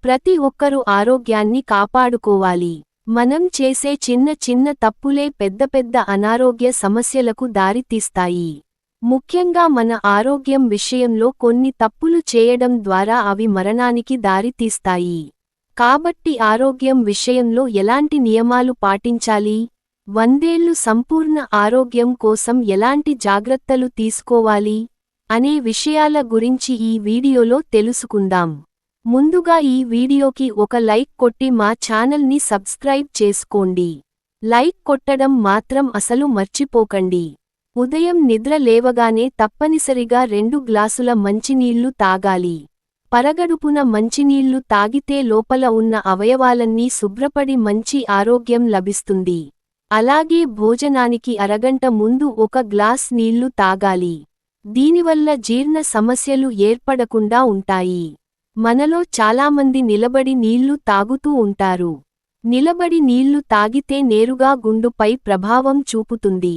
ప్రతి ఒక్కరూ ఆరోగ్యాన్ని కాపాడుకోవాలి. మనం చేసే చిన్న చిన్న తప్పులే పెద్ద పెద్ద అనారోగ్య సమస్యలకు దారితీస్తాయి. ముఖ్యంగా మన ఆరోగ్యం విషయంలో కొన్ని తప్పులు చేయడం ద్వారా అవి మరణానికి దారితీస్తాయి. కాబట్టి ఆరోగ్యం విషయంలో ఎలాంటి నియమాలు పాటించాలి, 100 ఏళ్లు సంపూర్ణ ఆరోగ్యం కోసం ఎలాంటి జాగ్రత్తలు తీసుకోవాలి అనే విషయాల గురించి ఈ వీడియోలో తెలుసుకుందాం. ముందుగా ఈ వీడియోకి ఒక లైక్ కొట్టి మా ఛానల్ని సబ్స్క్రైబ్ చేసుకోండి. లైక్ కొట్టడం మాత్రం అసలు మర్చిపోకండి. ఉదయం నిద్ర లేవగానే తప్పనిసరిగా 2 గ్లాసుల మంచినీళ్లు తాగాలి. పరగడుపున మంచినీళ్లు తాగితే లోపల ఉన్న అవయవాలన్నీ శుభ్రపడి మంచి ఆరోగ్యం లభిస్తుంది. అలాగే భోజనానికి అరగంట ముందు 1 గ్లాస్ నీళ్లు తాగాలి. దీనివల్ల జీర్ణ సమస్యలు ఏర్పడకుండా ఉంటాయి. మనలో చాలామంది నిలబడి నీళ్లు తాగుతూ ఉంటారు. నిలబడి నీళ్లు తాగితే నేరుగా గుండెపై ప్రభావం చూపుతుంది.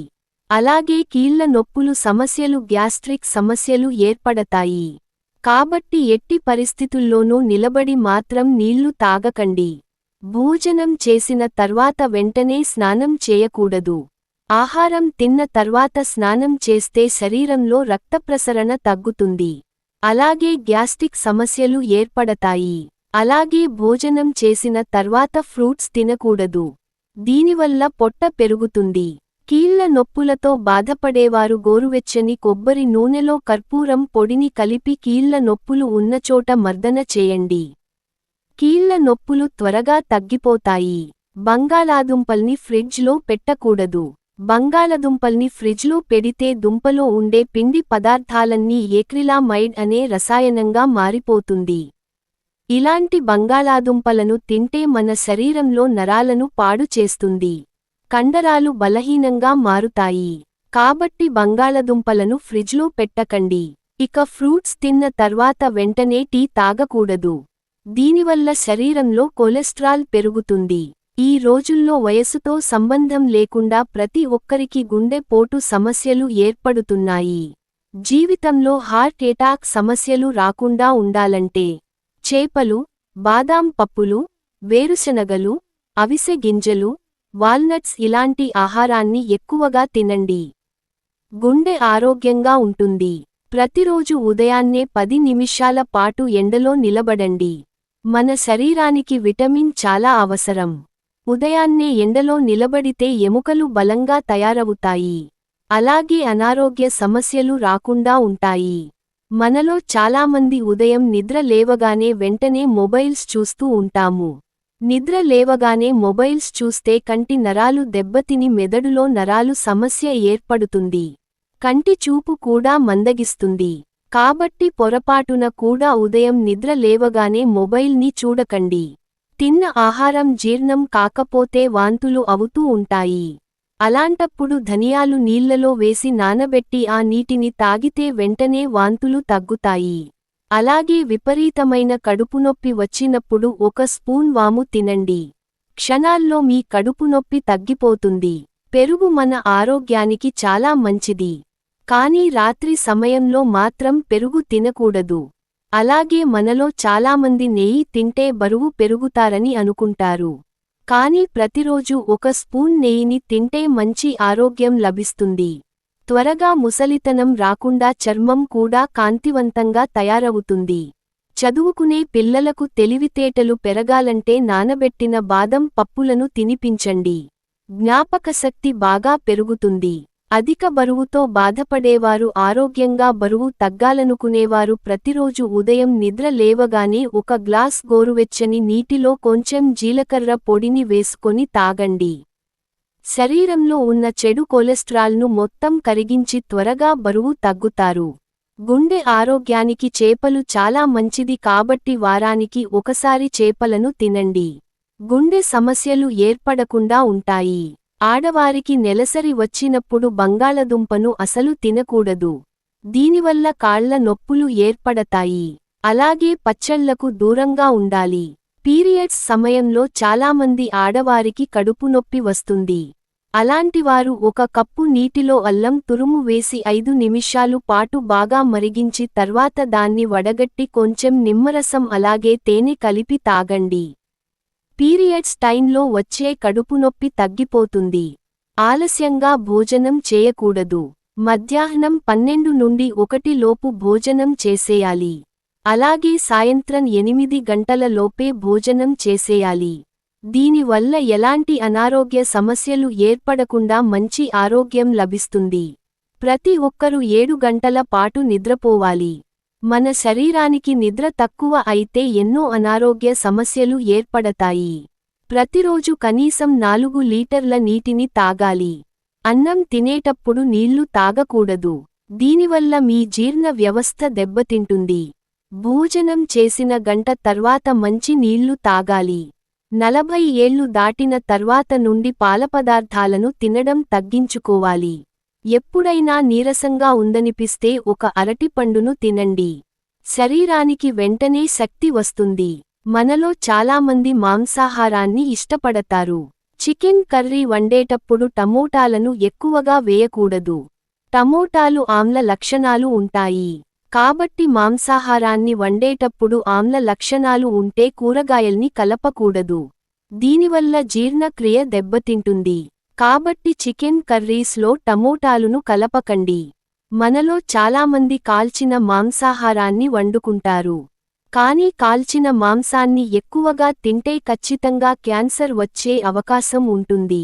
అలాగే కీళ్ల నొప్పులు సమస్యలు, గ్యాస్ట్రిక్ సమస్యలు ఏర్పడతాయి. కాబట్టి ఎట్టి పరిస్థితుల్లోనూ నిలబడి మాత్రం నీళ్లు తాగకండి. భోజనం చేసిన తర్వాత వెంటనే స్నానం చేయకూడదు. ఆహారం తిన్న తర్వాత స్నానం చేస్తే శరీరంలో రక్తప్రసరణ తగ్గుతుంది. అలాగే గ్యాస్ట్రిక్ సమస్యలు ఏర్పడతాయి. అలాగే భోజనం చేసిన తర్వాత ఫ్రూట్స్ తినకూడదు. దీనివల్ల పొట్ట పెరుగుతుంది. కీళ్ల నొప్పులతో బాధపడేవారు గోరువెచ్చని కొబ్బరి నూనెలో కర్పూరం పొడిని కలిపి కీళ్ల నొప్పులు ఉన్నచోట మర్దన చేయండి. కీళ్ల నొప్పులు త్వరగా తగ్గిపోతాయి. బంగాళాదుంపల్ని ఫ్రిడ్జ్లో పెట్టకూడదు. బంగాళదుంపల్ని ఫ్రిడ్జ్లో పెడితే దుంపలో ఉండే పిండి పదార్థాలన్నీ ఏక్రిలామైడ్ అనే రసాయనంగా మారిపోతుంది. ఇలాంటి బంగాళాదుంపలను తింటే మన శరీరంలో నరాలను పాడు చేస్తుంది. కండరాలు బలహీనంగా మారుతాయి. కాబట్టి బంగాళదుంపలను ఫ్రిడ్జ్లో పెట్టకండి. ఇక ఫ్రూట్స్ తిన్న తర్వాత వెంటనే టీ తాగకూడదు. దీనివల్ల శరీరంలో కొలెస్ట్రాల్ పెరుగుతుంది. ఈ రోజుల్లో వయసుతో సంబంధం లేకుండా ప్రతి ఒక్కరికి గుండెపోటు సమస్యలు ఏర్పడుతున్నాయి. జీవితంలో హార్ట్ ఎటాక్ సమస్యలు రాకుండా ఉండాలంటే చేపలు, బాదాం పప్పులు, వేరుశనగలు, అవిసె గింజలు, వాల్నట్స్ ఇలాంటి ఆహారాన్ని ఎక్కువగా తినండి. గుండె ఆరోగ్యంగా ఉంటుంది. ప్రతిరోజు ఉదయాన్నే 10 నిమిషాల పాటు ఎండలో నిలబడండి. మన శరీరానికి విటమిన్ చాలా అవసరం. ఉదయాన్నే ఎండలో నిలబడితే ఎముకలు బలంగా తయారవుతాయి. అలాగే అనారోగ్య సమస్యలు రాకుండా ఉంటాయి. మనలో చాలామంది ఉదయం నిద్ర లేవగానే వెంటనే మొబైల్స్ చూస్తూ ఉంటాము. నిద్ర లేవగానే మొబైల్స్ చూస్తే కంటి నరాలు దెబ్బతిని మెదడులో నరాలు సమస్య ఏర్పడుతుంది. కంటి చూపు కూడా మందగిస్తుంది. కాబట్టి పొరపాటున కూడా ఉదయం నిద్ర లేవగానే మొబైల్ని చూడకండి. తిన్న ఆహారం జీర్ణం కాకపోతే వాంతులు అవుతూ ఉంటాయి. అలాంటప్పుడు ధనియాలు నీళ్లలో వేసి నానబెట్టి ఆ నీటిని తాగితే వెంటనే వాంతులు తగ్గుతాయి. అలాగే విపరీతమైన కడుపునొప్పి వచ్చినప్పుడు 1 స్పూన్ వాము తినండి. క్షణాల్లో మీ కడుపునొప్పి తగ్గిపోతుంది. పెరుగు మన ఆరోగ్యానికి చాలా మంచిది. కానీ రాత్రి సమయంలో మాత్రం పెరుగు తినకూడదు. అలాగే మనలో చాలామంది నెయ్యి తింటే బరువు పెరుగుతారని అనుకుంటారు. కానీ ప్రతిరోజు 1 స్పూన్ నెయ్యిని తింటే మంచి ఆరోగ్యం లభిస్తుంది. త్వరగా ముసలితనం రాకుండా చర్మం కూడా కాంతివంతంగా తయారవుతుంది. చదువుకునే పిల్లలకు తెలివితేటలు పెరగాలంటే నానబెట్టిన బాదం పప్పులను తినిపించండి. జ్ఞాపకశక్తి బాగా పెరుగుతుంది. అధిక బరువుతో బాధపడేవారు, ఆరోగ్యంగా బరువు తగ్గాలనుకునేవారు ప్రతిరోజు ఉదయం నిద్ర లేవగానే 1 గ్లాస్ గోరువెచ్చని నీటిలో కొంచెం జీలకర్ర పొడిని వేసుకొని తాగండి. శరీరంలో ఉన్న చెడు కొలెస్ట్రాల్ను మొత్తం కరిగించి త్వరగా బరువు తగ్గుతారు. గుండె ఆరోగ్యానికి చేపలు చాలా మంచిది కాబట్టి వారానికి ఒకసారి చేపలను తినండి. గుండె సమస్యలు ఏర్పడకుండా ఉంటాయి. ఆడవారికి నెలసరి వచ్చినప్పుడు బంగాళదుంపను అసలు తినకూడదు. దీనివల్ల కాళ్ల నొప్పులు ఏర్పడతాయి. అలాగే పచ్చళ్లకు దూరంగా ఉండాలి. పీరియడ్స్ సమయంలో చాలామంది ఆడవారికి కడుపునొప్పి వస్తుంది. అలాంటివారు 1 కప్పు నీటిలో అల్లం తురుము వేసి 5 నిమిషాలు పాటు బాగా మరిగించి తర్వాత దాన్ని వడగట్టి కొంచెం నిమ్మరసం అలాగే తేనె కలిపి తాగండి. పీరియడ్స్ టైంలో వచ్చే కడుపునొప్పి తగ్గిపోతుంది. ఆలస్యంగా భోజనం చేయకూడదు. మధ్యాహ్నం 12 నుండి 1 లోపు భోజనం చేసేయాలి. అలాగే సాయంత్రం 8 గంటల లోపే భోజనం చేసేయాలి. దీనివల్ల ఎలాంటి అనారోగ్య సమస్యలు ఏర్పడకుండా మంచి ఆరోగ్యం లభిస్తుంది. ప్రతి ఒక్కరూ 7 గంటల పాటు నిద్రపోవాలి. మన శరీరానికి నిద్ర తక్కువ అయితే ఎన్నో అనారోగ్య సమస్యలు ఏర్పడతాయి. ప్రతిరోజు కనీసం 4 లీటర్ల నీటిని తాగాలి. అన్నం తినేటప్పుడు నీళ్లు తాగకూడదు. దీనివల్ల మీ జీర్ణ వ్యవస్థ దెబ్బతింటుంది. భోజనం చేసిన గంట తర్వాత మంచి నీళ్లు తాగాలి. 40 ఏళ్లు దాటిన తర్వాత నుండి పాలపదార్థాలను తినడం తగ్గించుకోవాలి. ఎప్పుడైనా నీరసంగా ఉందనిపిస్తే ఒక అరటిపండును తినండి. శరీరానికి వెంటనే శక్తి వస్తుంది. మనలో చాలామంది మాంసాహారాన్ని ఇష్టపడతారు. చికెన్ కర్రీ వండేటప్పుడు టమోటాలను ఎక్కువగా వేయకూడదు. టమోటాలు ఆమ్ల లక్షణాలు ఉంటాయి. కాబట్టి మాంసాహారాన్ని వండేటప్పుడు ఆమ్ల లక్షణాలు ఉంటే కూరగాయల్ని కలపకూడదు. దీనివల్ల జీర్ణక్రియ దెబ్బతింటుంది. కాబట్టి చికెన్ కర్రీస్లో టమోటాలును కలపకండి. మనలో చాలామంది కాల్చిన మాంసాహారాన్ని వండుకుంటారు. కానీ కాల్చిన మాంసాన్ని ఎక్కువగా తింటే ఖచ్చితంగా క్యాన్సర్ వచ్చే అవకాశం ఉంటుంది.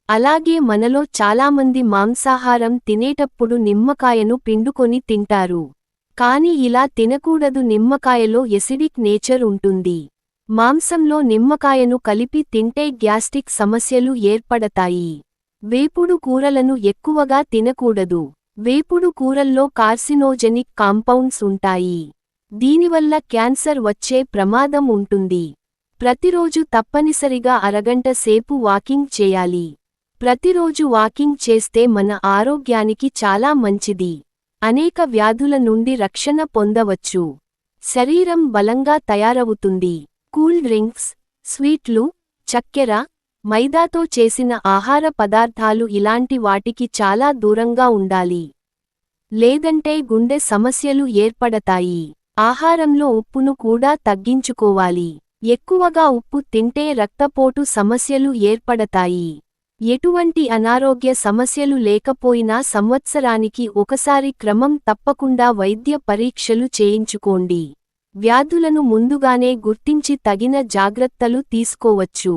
అలాగే మనలో చాలామంది మాంసాహారం తినేటప్పుడు నిమ్మకాయను పిండుకొని తింటారు. కానీ ఇలా తినకూడదు. నిమ్మకాయలో ఎసిడిక్ నేచర్ ఉంటుంది. మాంసంలో నిమ్మకాయను కలిపి తింటే గ్యాస్ట్రిక్ సమస్యలు ఏర్పడతాయి. వేపుడు కూరలను ఎక్కువగా తినకూడదు. వేపుడు కూరల్లో కార్సినోజెనిక్ కాంపౌండ్స్ ఉంటాయి. దీనివల్ల క్యాన్సర్ వచ్చే ప్రమాదం ఉంటుంది. ప్రతిరోజు తప్పనిసరిగా అరగంట సేపు వాకింగ్ చేయాలి. ప్రతిరోజు వాకింగ్ చేస్తే మన ఆరోగ్యానికి చాలా మంచిది. అనేక వ్యాధుల నుండి రక్షణ పొందవచ్చు. శరీరం బలంగా తయారవుతుంది. కూల్ డ్రింక్స్, స్వీట్లు, చక్కెర, మైదాతో చేసిన ఆహార పదార్థాలు ఇలాంటి వాటికి చాలా దూరంగా ఉండాలి. లేదంటే గుండె సమస్యలు ఏర్పడతాయి. ఆహారంలో ఉప్పును కూడా తగ్గించుకోవాలి. ఎక్కువగా ఉప్పు తింటే రక్తపోటు సమస్యలు ఏర్పడతాయి. ఎటువంటి అనారోగ్య సమస్యలు లేకపోయినా సంవత్సరానికి ఒకసారి క్రమం తప్పకుండా వైద్య పరీక్షలు చేయించుకోండి. వ్యాధులను ముందుగానే గుర్తించి తగిన జాగ్రత్తలు తీసుకోవచ్చు.